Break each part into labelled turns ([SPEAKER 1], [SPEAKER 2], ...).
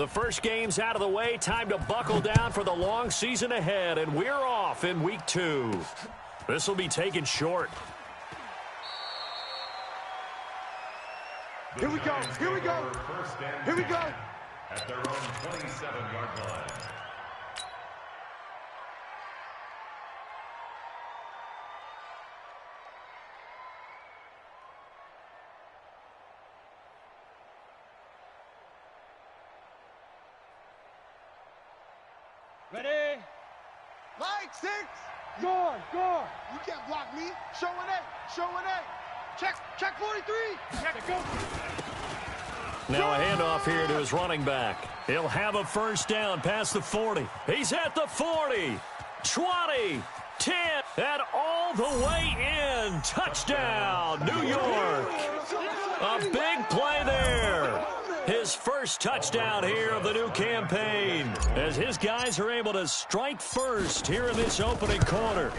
[SPEAKER 1] The first game's out of the way. Time to buckle down for the long season ahead, and we're off in week 2. This will be taken short.
[SPEAKER 2] Here we go. Here we go. Here we go.
[SPEAKER 3] At their own 27-yard line.
[SPEAKER 2] Ready? Line 6. Guard. You can't block me. Showing 8. Check 43. Check go.
[SPEAKER 1] Now a handoff here to his running back. He'll have a first down past the 40. He's at the 40, 20, 10, and all the way in. Touchdown, New York. A big play there. His first touchdown here of the new campaign as his guys are able to strike first here in this opening quarter.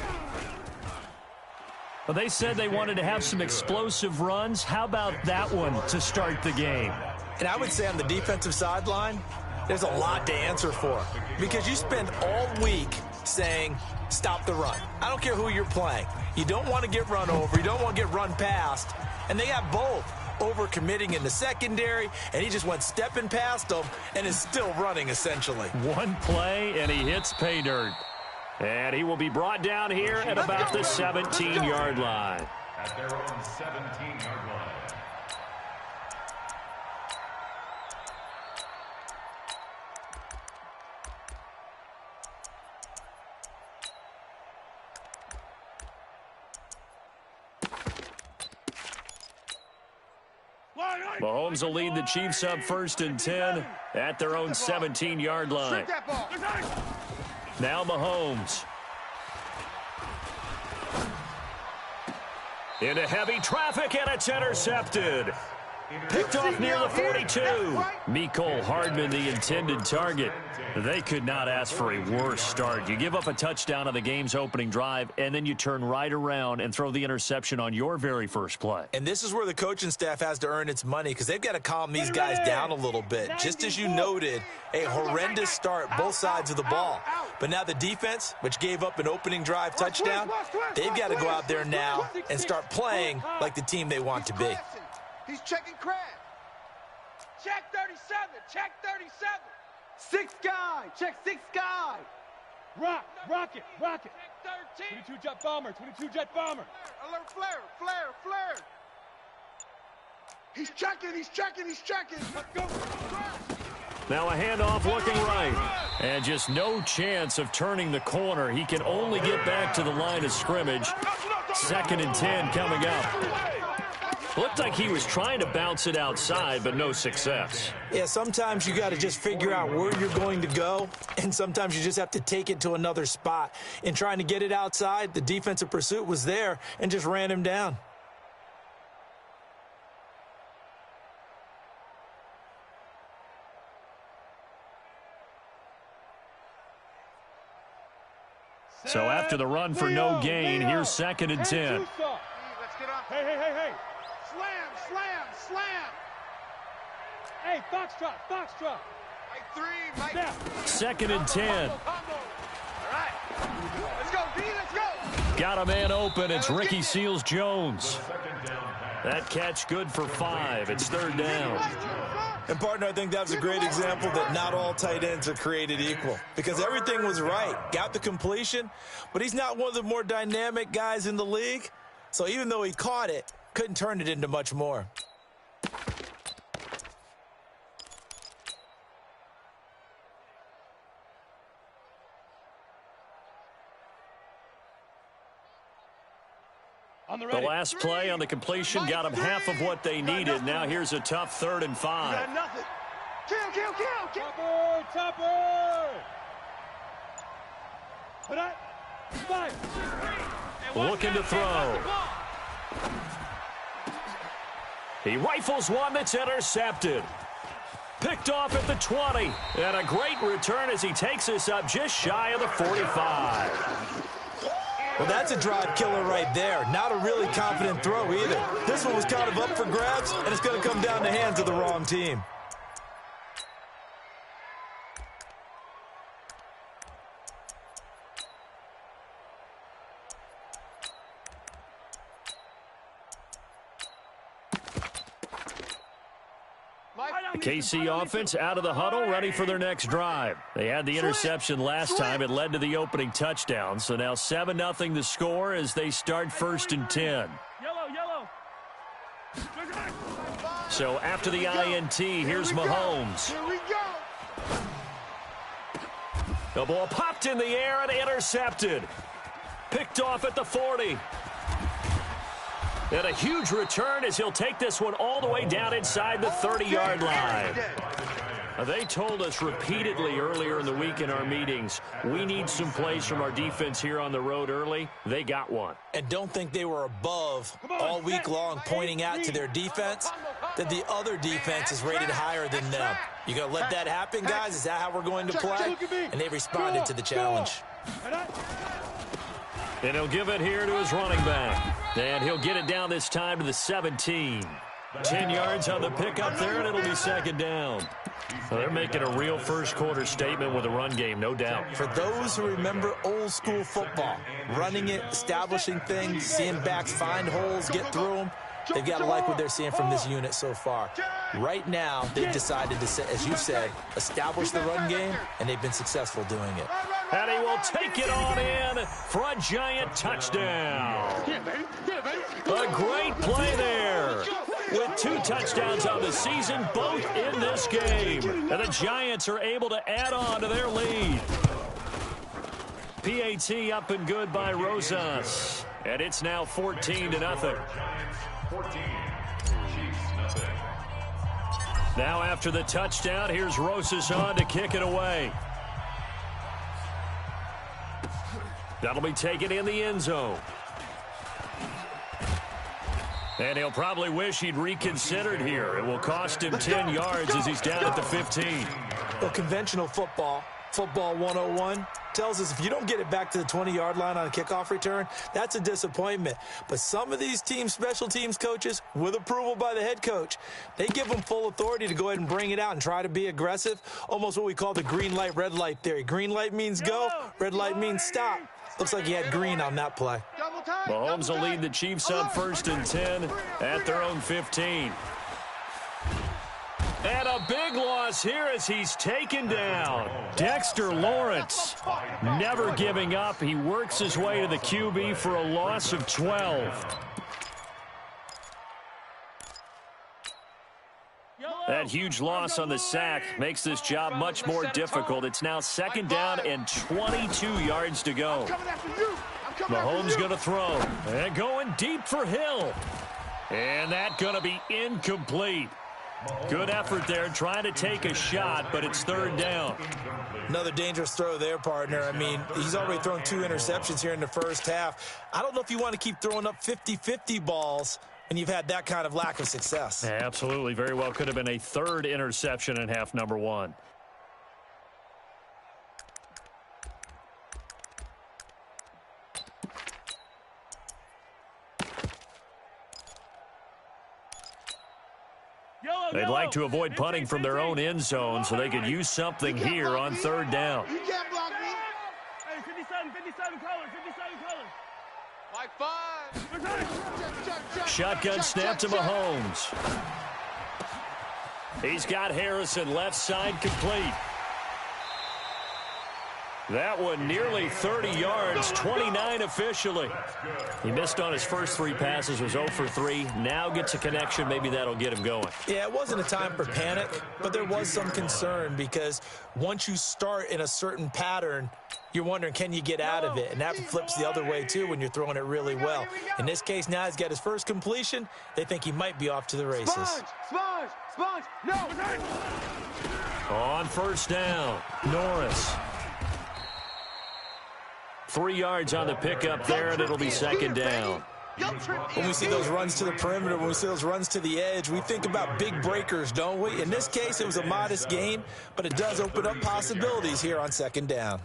[SPEAKER 1] Well, they said they wanted to have some explosive runs. How about that one to start the game?
[SPEAKER 4] And I would say on the defensive sideline, there's a lot to answer for because you spend all week saying, stop the run. I don't care who you're playing. You don't want to get run over. You don't want to get run past. And they got both. Over-committing in the secondary, and he just went stepping past them and is still running, essentially.
[SPEAKER 1] One play, and he hits pay dirt. And he will be brought down here at about the 17-yard line.
[SPEAKER 3] At their own 17-yard line.
[SPEAKER 1] Mahomes will lead the Chiefs up 1st and 10 at their own 17-yard line. Now Mahomes. Into heavy traffic, and it's intercepted. Picked off near the 42. Mecole Hardman, the intended target. They could not ask for a worse start. You give up a touchdown on the game's opening drive, and then you turn right around and throw the interception on your very first play.
[SPEAKER 4] And this is where the coaching staff has to earn its money because they've got to calm these guys down a little bit. Just as you noted, a horrendous start both sides of the ball. But now the defense, which gave up an opening drive touchdown, they've got to go out there now and start playing like the team they want to be.
[SPEAKER 2] He's checking Crab. Check 37. Check 37. 6 guy. Check 6 guy. Rocket. 13. 22 jet bomber. Alert flare. He's checking. Let's go.
[SPEAKER 1] Now a handoff looking right. And just no chance of turning the corner. He can only get back to the line of scrimmage. 2nd and 10 coming up. Looked like he was trying to bounce it outside, but no success.
[SPEAKER 4] Yeah, sometimes you got to just figure out where you're going to go, and sometimes you just have to take it to another spot. In trying to get it outside, the defensive pursuit was there and just ran him down.
[SPEAKER 1] So after the run for no gain, here's 2nd and 10.
[SPEAKER 2] Let's get up. Hey. Slam. Hey, Foxtrot. Mike 3.
[SPEAKER 1] 2nd and 10.
[SPEAKER 2] All right. Let's go, D. Let's go.
[SPEAKER 1] Got a man open. It's Ricky Seals-Jones. That catch good for 5. It's 3rd down.
[SPEAKER 4] And, partner, I think that was a great example that not all tight ends are created equal because everything was right. Got the completion, but he's not one of the more dynamic guys in the league. So even though he caught it, couldn't turn it into much more.
[SPEAKER 1] The last play on the completion got them half of what they needed. Now here's a tough 3rd and 5.
[SPEAKER 2] Got nothing. Kill. Topper. Put up. 5.
[SPEAKER 1] Looking to throw. He rifles one that's intercepted. Picked off at the 20. And a great return as he takes us up just shy of the 45.
[SPEAKER 4] Well, that's a drive killer right there. Not a really confident throw either. This one was kind of up for grabs, and it's going to come down the hands of the wrong team.
[SPEAKER 1] The KC offense out of the huddle, ready for their next drive. They had the interception last time. It led to the opening touchdown. So now 7-0 the score as they start 1st and 10.
[SPEAKER 2] Yellow.
[SPEAKER 1] So after the INT, here's Mahomes.
[SPEAKER 2] Here we go.
[SPEAKER 1] The ball popped in the air and intercepted. Picked off at the 40. And a huge return as he'll take this one all the way down inside the 30-yard line. They told us repeatedly earlier in the week in our meetings, we need some plays from our defense here on the road early. They got one.
[SPEAKER 4] And don't think they were above all week long pointing out to their defense that the other defense is rated higher than them. You going to let that happen, guys? Is that how we're going to play? And they responded to the challenge.
[SPEAKER 1] And he'll give it here to his running back. And he'll get it down this time to the 17. 10 yards on the pickup there, and it'll be 2nd down. So they're making a real first-quarter statement with a run game, no doubt.
[SPEAKER 4] For those who remember old-school football, running it, establishing things, seeing backs find holes, get through them, they've got to like what they're seeing from this unit so far. Right now, they've decided to, as you said, establish the run game, and they've been successful doing it.
[SPEAKER 1] And he will take it on in for a giant touchdown. A great play there. With 2 touchdowns on the season, both in this game. And the Giants are able to add on to their lead. PAT up and good by Rosas. And it's now 14-0. Now after the touchdown, here's Rosas on to kick it away. That'll be taken in the end zone. And he'll probably wish he'd reconsidered here. It will cost him 10 yards as he's down at the 15.
[SPEAKER 4] Well, conventional football 101, tells us if you don't get it back to the 20-yard line on a kickoff return, that's a disappointment. But some of these teams, special teams coaches, with approval by the head coach, they give them full authority to go ahead and bring it out and try to be aggressive, almost what we call the green light, red light theory. Green light means go, red light means stop. Looks like he had green on that play.
[SPEAKER 1] Mahomes will lead the Chiefs up 1st and 10 at their own 15. And a big loss here as he's taken down. Dexter Lawrence never giving up. He works his way to the QB for a loss of 12. That huge loss on the sack makes this job much more difficult. It's now 2nd down and 22 yards to go. Mahomes going to throw. And going deep for Hill. And that's going to be incomplete. Good effort there, trying to take a shot, but it's 3rd down.
[SPEAKER 4] Another dangerous throw there, partner. I mean, he's already thrown 2 interceptions here in the first half. I don't know if you want to keep throwing up 50-50 balls when you've had that kind of lack of success.
[SPEAKER 1] Absolutely. Very well could have been a 3rd interception in half number 1. They'd like to avoid punting from their own end zone so they could use something here on 3rd down.
[SPEAKER 2] You can't block me. Hey, 57 colors. Like 5.
[SPEAKER 1] Shotgun snap to Mahomes. He's got Harrison left side complete. That one nearly 30 yards, 29 officially. He missed on his first 3 passes, was 0 for 3. Now gets a connection. Maybe that'll get him going.
[SPEAKER 4] Yeah, it wasn't a time for panic, but there was some concern because once you start in a certain pattern, you're wondering, can you get out of it? And that flips the other way, too, when you're throwing it really well. In this case, now he's got his first completion. They think he might be off to the races.
[SPEAKER 2] Sponge, no.
[SPEAKER 1] On 1st down, Norris. 3 yards on the pickup there, and it'll be 2nd down.
[SPEAKER 4] When we see those runs to the perimeter, when we see those runs to the edge, we think about big breakers, don't we? In this case, it was a modest gain, but it does open up possibilities here on 2nd down.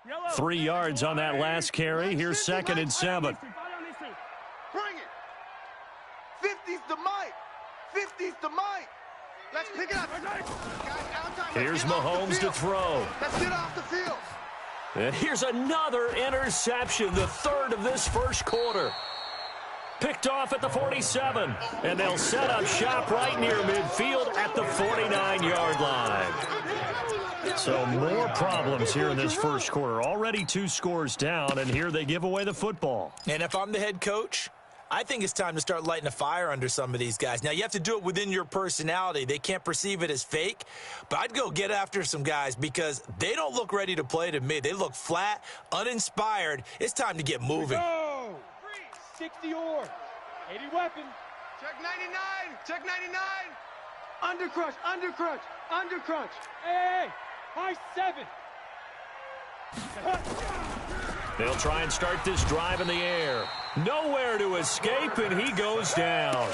[SPEAKER 1] Yellow. 3 yards on that last carry. Here's 2nd and 7.
[SPEAKER 2] Bring it. 50's the mic. 50's the mic. Let's pick it up.
[SPEAKER 1] Here's Mahomes to throw.
[SPEAKER 2] Let's get off the field.
[SPEAKER 1] And here's another interception, the third of this first quarter. Picked off at the 47, and they'll set up shop right near midfield at the 49-yard line. So more problems here in this first quarter. Already 2 scores down, and here they give away the football.
[SPEAKER 4] And if I'm the head coach, I think it's time to start lighting a fire under some of these guys. Now, you have to do it within your personality. They can't perceive it as fake, but I'd go get after some guys because they don't look ready to play to me. They look flat, uninspired. It's time to get moving.
[SPEAKER 2] 60 yards. 80 weapon. Check 99. Check 99. Undercrunch. Undercrunch. Undercrunch. Hey. High 7.
[SPEAKER 1] They'll try and start this drive in the air. Nowhere to escape, and he goes down.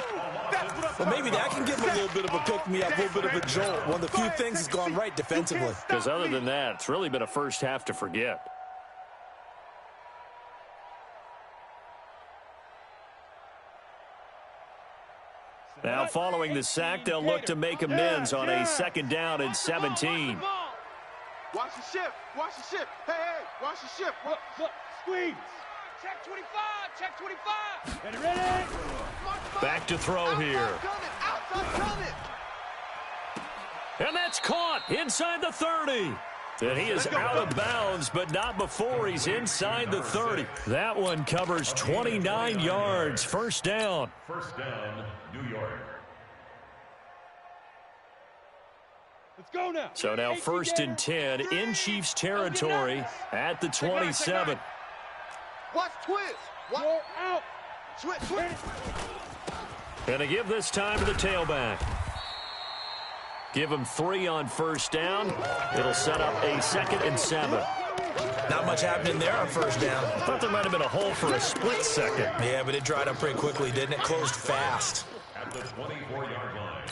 [SPEAKER 4] Well, maybe that can give him a little bit of a pick-me-up, a little bit of a jolt. One of the few things has gone right defensively.
[SPEAKER 1] Because other than that, it's really been a first half to forget. Now, following the sack, they'll look to make amends on a 2nd down and 17.
[SPEAKER 2] Watch the shift. Watch the shift. Hey, watch the shift. Look, squeeze. Check 25. Check 25. Ready.
[SPEAKER 1] Back to throw here.
[SPEAKER 2] Outside coming.
[SPEAKER 1] And that's caught inside the 30. And he is out of bounds, but not before he's inside the 30. That one covers 29 yards. First down.
[SPEAKER 3] First down, New York.
[SPEAKER 2] Let's go now.
[SPEAKER 1] So now 1st and 10 in Chiefs territory at the 27.
[SPEAKER 2] Watch twist. Watch out. Switch.
[SPEAKER 1] And to give this time to the tailback. Give him 3 on first down. It'll set up a 2nd and 7.
[SPEAKER 4] Not much happening there on first down.
[SPEAKER 1] I thought there might have been a hole for a split second.
[SPEAKER 4] Yeah, but it dried up pretty quickly, didn't it? Closed fast.
[SPEAKER 3] At the 24-yard line.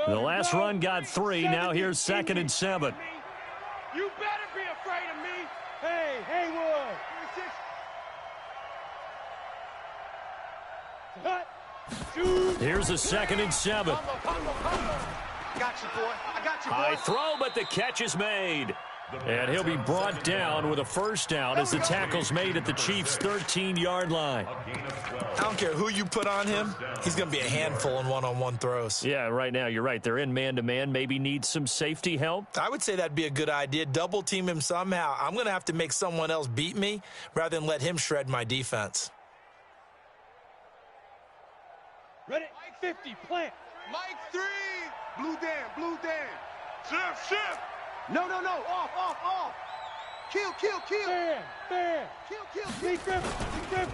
[SPEAKER 1] The last run got 3. Now here's 2nd and 7.
[SPEAKER 2] You better be afraid of me. Hey, Haywood.
[SPEAKER 1] Here's a 2nd and 7.
[SPEAKER 2] I got you, boy. I got you, boy.
[SPEAKER 1] High throw, but the catch is made. And he'll be brought down with a first down as the tackle's made at the Chiefs' 13-yard line.
[SPEAKER 4] I don't care who you put on him. He's going to be a handful in one-on-one throws.
[SPEAKER 1] Yeah, right now, you're right. They're in man-to-man. Maybe need some safety help.
[SPEAKER 4] I would say that'd be a good idea. Double team him somehow. I'm going to have to make someone else beat me rather than let him shred my defense.
[SPEAKER 2] Ready? 50, plant. Mike 3. Blue Dan. Shift. No. Off. Kill. Fan. Kill. Lee Griffin.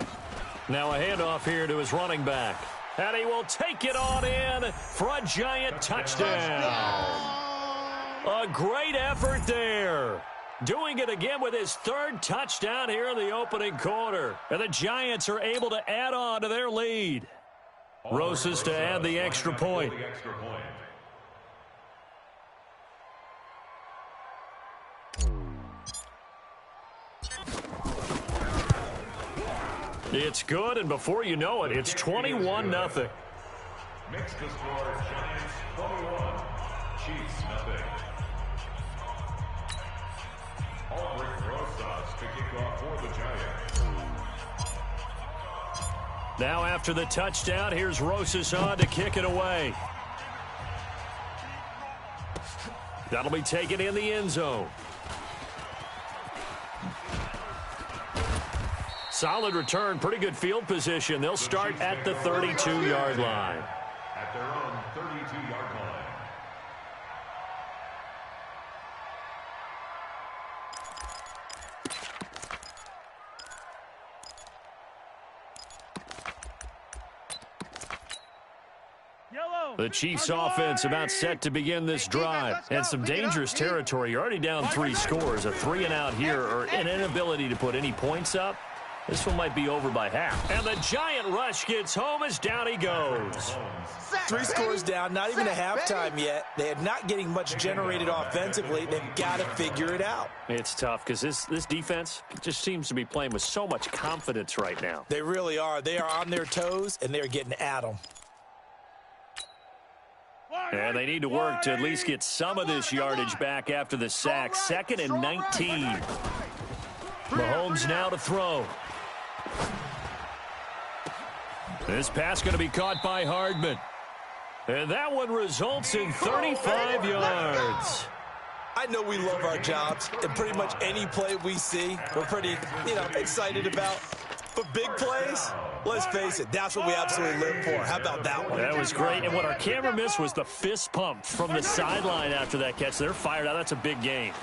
[SPEAKER 1] Now a handoff here to his running back. And he will take it on in for a giant touchdown. A great effort there. Doing it again with his 3rd touchdown here in the opening quarter. And the Giants are able to add on to their lead. Rosas to add the extra point. It's good, and before you know it, it's 21-0.
[SPEAKER 3] Makes the score Giants 21, Chiefs 0. Albrecht Rosas to kick off for the Giants.
[SPEAKER 1] Now after the touchdown, here's Rosas on to kick it away. That'll be taken in the end zone. Solid return, pretty good field position. They'll start at the 32-yard line.
[SPEAKER 3] At their own 32-yard line.
[SPEAKER 1] The Chiefs offense about set to begin this drive. And some dangerous territory. You're already down 3 scores. A 3-and-out here or an inability to put any points up. This one might be over by half. And the giant rush gets home as down he goes.
[SPEAKER 4] 3 scores down, not even a halftime yet. They are not getting much generated offensively. They've got to figure it out.
[SPEAKER 1] It's tough because this defense just seems to be playing with so much confidence right now.
[SPEAKER 4] They really are. They are on their toes, and they're getting at them.
[SPEAKER 1] And they need to work to at least get some of this yardage back after the sack. 2nd and 19. Mahomes now to throw. This pass going to be caught by Hardman. And that one results in 35 yards.
[SPEAKER 4] I know we love our jobs, and pretty much any play we see, we're pretty, excited about. But big plays, let's face it, that's what we absolutely live for. How about that one?
[SPEAKER 1] That was great. And what our camera missed was the fist pump from the sideline after that catch. They're fired out. That's a big game.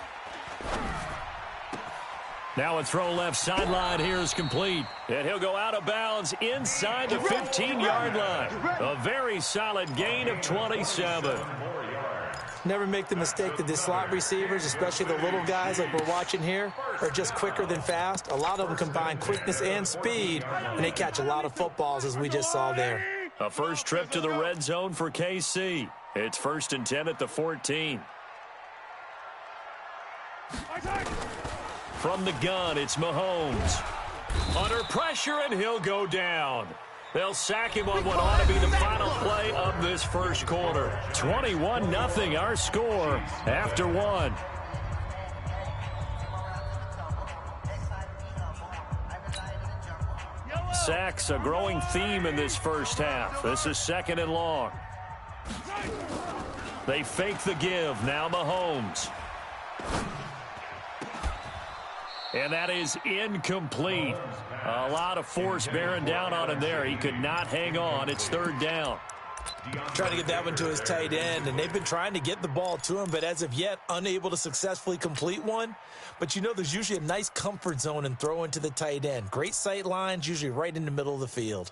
[SPEAKER 1] Now a throw left sideline here is complete. And he'll go out of bounds inside the 15-yard line. A very solid gain of 27.
[SPEAKER 4] Never make the mistake that the slot receivers, especially the little guys like we're watching here, are just quicker than fast. A lot of them combine quickness and speed, and they catch a lot of footballs, as we just saw there.
[SPEAKER 1] A first trip to the red zone for KC. It's 1st and 10 at the 14. From the gun, it's Mahomes. Under pressure, and he'll go down. They'll sack him on what ought to be the final play of this first quarter. 21-0, our score after 1. Sacks, a growing theme in this first half. This is 2nd and long. They fake the give. Now Mahomes. And that is incomplete. A lot of force bearing down on him there. He could not hang on. It's 3rd down.
[SPEAKER 4] Trying to get that one to his tight end, and they've been trying to get the ball to him, but as of yet, unable to successfully complete one. But there's usually a nice comfort zone in throwing to the tight end. Great sight lines, usually right in the middle of the field.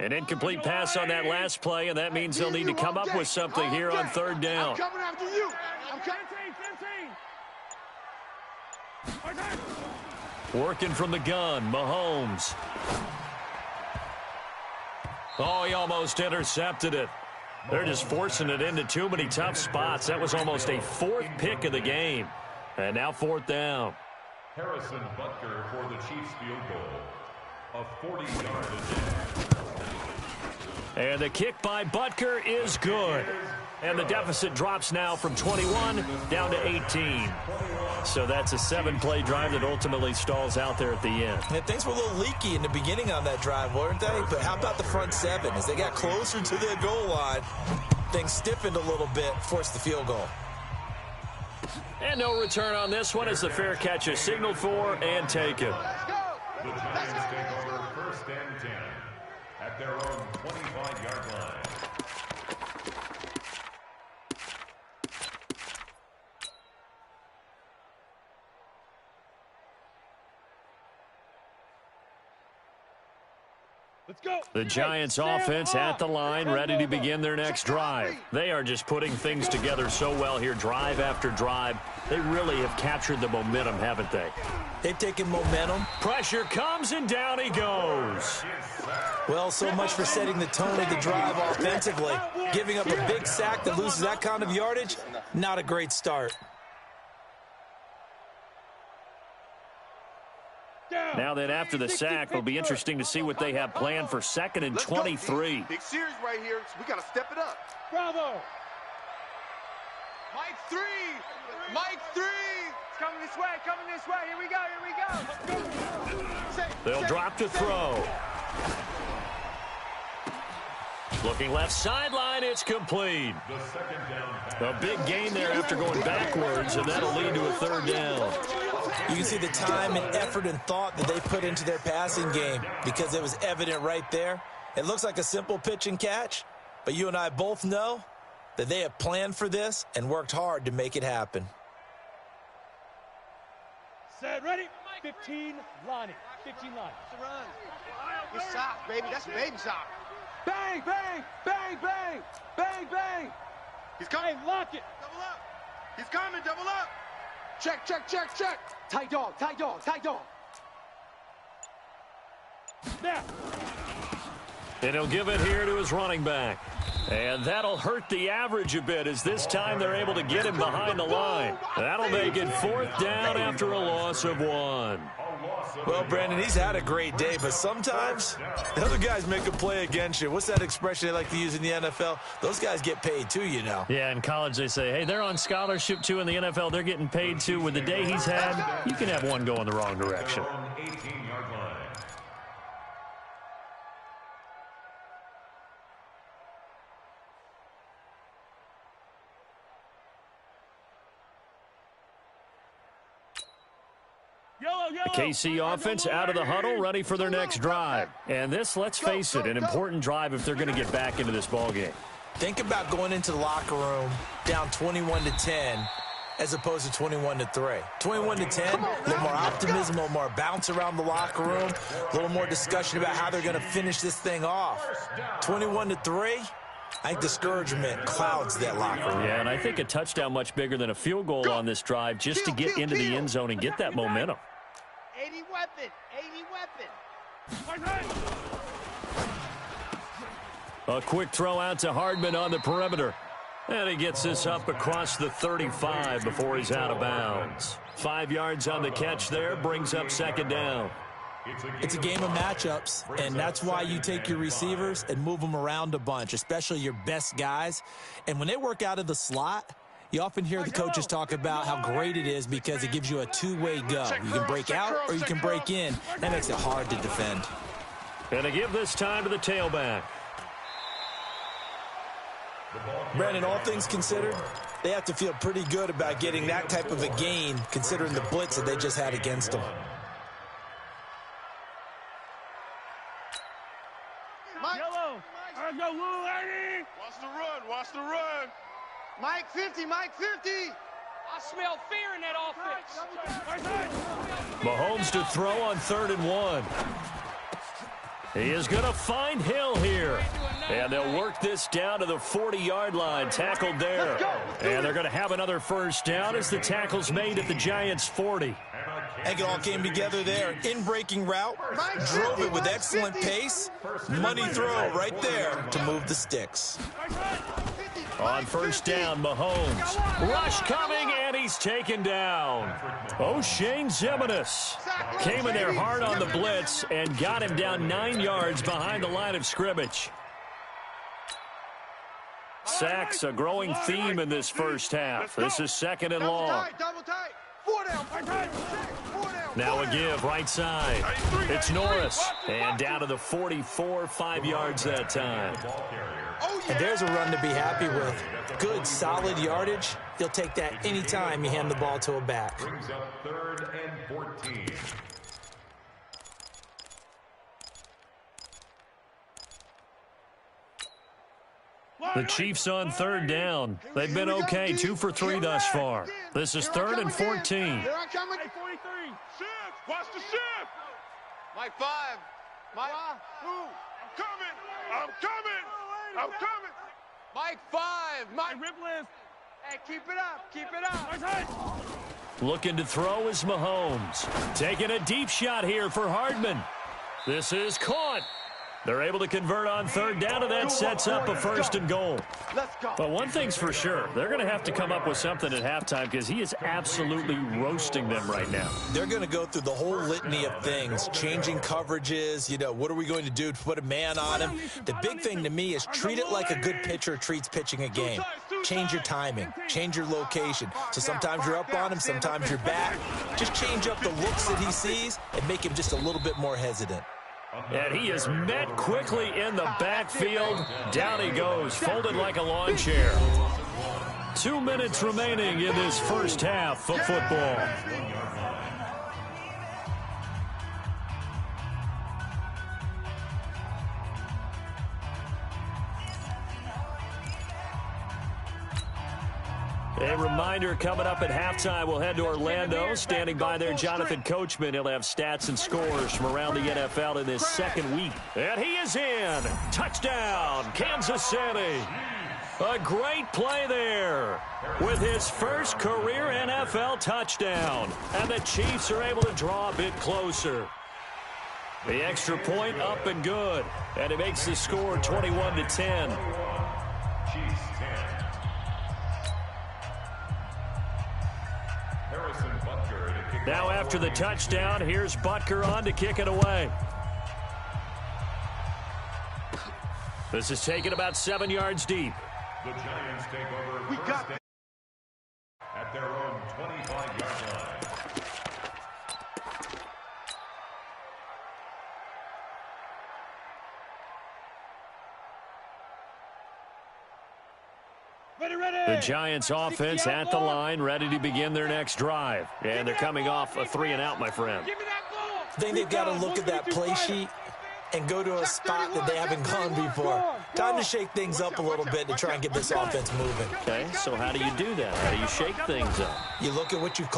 [SPEAKER 1] An incomplete pass on that last play, and that means they'll need to come up with something here on 3rd down.
[SPEAKER 2] I'm coming after you. I'm coming.
[SPEAKER 1] Working from the gun, Mahomes. Oh, he almost intercepted it. They're just forcing it into too many tough spots. That was almost a 4th pick of the game. And now 4th down.
[SPEAKER 3] Harrison Butker for the Chiefs field goal. A 40-yard attempt.
[SPEAKER 1] And the kick by Butker is good. And the deficit drops now from 21 down to 18. So that's a 7-play drive that ultimately stalls out there at the end.
[SPEAKER 4] And things were a little leaky in the beginning on that drive, weren't they? But how about the front 7? As they got closer to the goal line, things stiffened a little bit, forced the field goal.
[SPEAKER 1] And no return on this one as the fair catch is signaled for and taken.
[SPEAKER 3] The Giants take over 1st and 10 at their own 25-yard line.
[SPEAKER 2] Let's go.
[SPEAKER 1] The Giants offense at the line, ready to begin their next drive. They are just putting things together so well here, drive after drive. They really have captured the momentum, haven't they?
[SPEAKER 4] They've taken momentum.
[SPEAKER 1] Pressure comes, and down he goes.
[SPEAKER 4] Well, so much for setting the tone of the drive offensively. Giving up a big sack that loses that kind of yardage, not a great start.
[SPEAKER 1] Now then, after the sack, it'll be interesting to see what they have planned for 2nd and 23.
[SPEAKER 2] Big series right here, so we got to step it up. Bravo. Mike 3. Mike 3. It's coming this way. Here we go.
[SPEAKER 1] They'll drop to throw. Looking left sideline, it's complete. A big gain there after going backwards, and that'll lead to a 3rd down.
[SPEAKER 4] You can see the time and effort and thought that they put into their passing game because it was evident right there. It looks like a simple pitch and catch, but you and I both know that they have planned for this and worked hard to make it happen.
[SPEAKER 2] Set, ready,
[SPEAKER 5] 15 lining. 15 line.
[SPEAKER 2] It's a run. It's socks, baby. That's baby socks.
[SPEAKER 5] Bang, bang, bang, bang, bang, bang.
[SPEAKER 2] He's coming.
[SPEAKER 5] Hey, lock it.
[SPEAKER 2] Double up. He's coming. Double up.
[SPEAKER 5] Check, check, check, check. Tight dog, tight dog, tight dog. Now.
[SPEAKER 1] And he'll give it here to his running back. And that'll hurt the average a bit as this time they're able to get him behind the line. That'll make it 4th down after a loss of 1.
[SPEAKER 4] Well, Brandon, he's had a great day, but sometimes the other guys make a play against you. What's that expression they like to use in the NFL? Those guys get paid too, you know.
[SPEAKER 1] Yeah, in college they say, hey, they're on scholarship too. In the NFL, they're getting paid too. With the day he's had, you can have one go in the wrong direction.
[SPEAKER 3] 18-yard line.
[SPEAKER 1] The KC offense out of the huddle, ready for their next drive. And this, let's face it, an important drive if they're going to get back into this ballgame.
[SPEAKER 4] Think about going into the locker room down 21-10 as opposed to 21-3. 21-10, a little more optimism, a little more bounce around the locker room, a little more discussion about how they're going to finish this thing off. 21-3, I think discouragement clouds that locker room.
[SPEAKER 1] Yeah, and I think a touchdown much bigger than a field goal on this drive just to get into the end zone and get that momentum.
[SPEAKER 2] 80 weapon. 80 weapon.
[SPEAKER 1] A quick throw out to Hardman on the perimeter. And he gets this up across the 35 before he's out of bounds. 5 yards on the catch there, brings up 2nd down.
[SPEAKER 4] It's a game of matchups, and that's why you take your receivers and move them around a bunch, especially your best guys. And when they work out of the slot, you often hear the coaches talk about how great it is because it gives you a two-way go. You can break out or you can break in. That makes it hard to defend.
[SPEAKER 1] And to give this time to the tailback.
[SPEAKER 4] Brandon, all things considered, they have to feel pretty good about getting that type of a gain considering the blitz that they just had against them.
[SPEAKER 5] Yellow. Let's go, Lou, lady.
[SPEAKER 2] Watch the run. Watch the run. Mike 50. Mike 50.
[SPEAKER 5] I smell fear in that offense.
[SPEAKER 1] Mahomes to throw on 3rd and 1. He is going to find Hill here. And they'll work this down to the 40-yard line, tackled there. And they're going to have another 1st down as the tackle's made at the Giants' 40.
[SPEAKER 4] I think it all came together there. In-breaking route, drove it with excellent pace. Money throw right there to move the sticks.
[SPEAKER 1] On 1st down, Mahomes. Rush coming, and he's taken down. O'Shane Ximines came in there hard on the blitz and got him down 9 yards behind the line of scrimmage. Sacks, a growing theme in this first half. This is 2nd and long.
[SPEAKER 2] Double tight. 4 down. 4 down.
[SPEAKER 1] Now a give, right side. It's Norris. And down to the 44, 5 yards that time.
[SPEAKER 4] And there's a run to be happy with. Good, solid yardage. You'll take that anytime you hand the ball to a back.
[SPEAKER 3] Brings up 3rd and 14.
[SPEAKER 1] The Chiefs on 3rd down. They've been okay, 2 for 3 thus far. This is 3rd and 14.
[SPEAKER 2] Here I come.
[SPEAKER 5] 43.
[SPEAKER 2] Shift. Watch the shift. Mike 5. Mike. Who? I'm coming. I'm coming. I'm coming. Mike 5. Mike.
[SPEAKER 5] Rip lift.
[SPEAKER 2] Hey, keep it up. Keep it up.
[SPEAKER 1] Looking to throw is Mahomes. Taking a deep shot here for Hardman. This is caught. They're able to convert on 3rd down, and that sets up a 1st and goal.
[SPEAKER 2] Let's go.
[SPEAKER 1] But one thing's for sure, they're going to have to come up with something at halftime because he is absolutely roasting them right now.
[SPEAKER 4] They're going to go through the whole litany of things, changing coverages, you know, what are we going to do to put a man on him? The big thing to me is treat it like a good pitcher treats pitching a game. Change your timing, change your location. So sometimes you're up on him, sometimes you're back. Just change up the looks that he sees and make him just a little bit more hesitant.
[SPEAKER 1] And he is met quickly in the backfield. Down he goes, folded like a lawn chair. 2 minutes remaining in this first half of football. A reminder, coming up at halftime, we'll head to Orlando. Standing by there, Jonathan Coachman. He'll have stats and scores from around the NFL in this second week. And he is in. Touchdown, Kansas City. A great play there with his first career NFL touchdown. And the Chiefs are able to draw a bit closer. The extra point up and good. And it makes the score 21-10.
[SPEAKER 3] Chiefs 10.
[SPEAKER 1] Now after the touchdown, here's Butker on to kick it away. This is taken about 7 yards deep.
[SPEAKER 3] The Giants take over first at their own 25-yard line.
[SPEAKER 1] The Giants offense at the line, ready to begin their next drive. And they're coming off a 3-and-out, my friend.
[SPEAKER 4] I think they've got to look at that play sheet and go to a spot that they haven't gone before. Time to shake things up a little bit to try and get this offense moving.
[SPEAKER 1] Okay, so how do you do that? How do you shake things up?
[SPEAKER 4] You look at what you've called.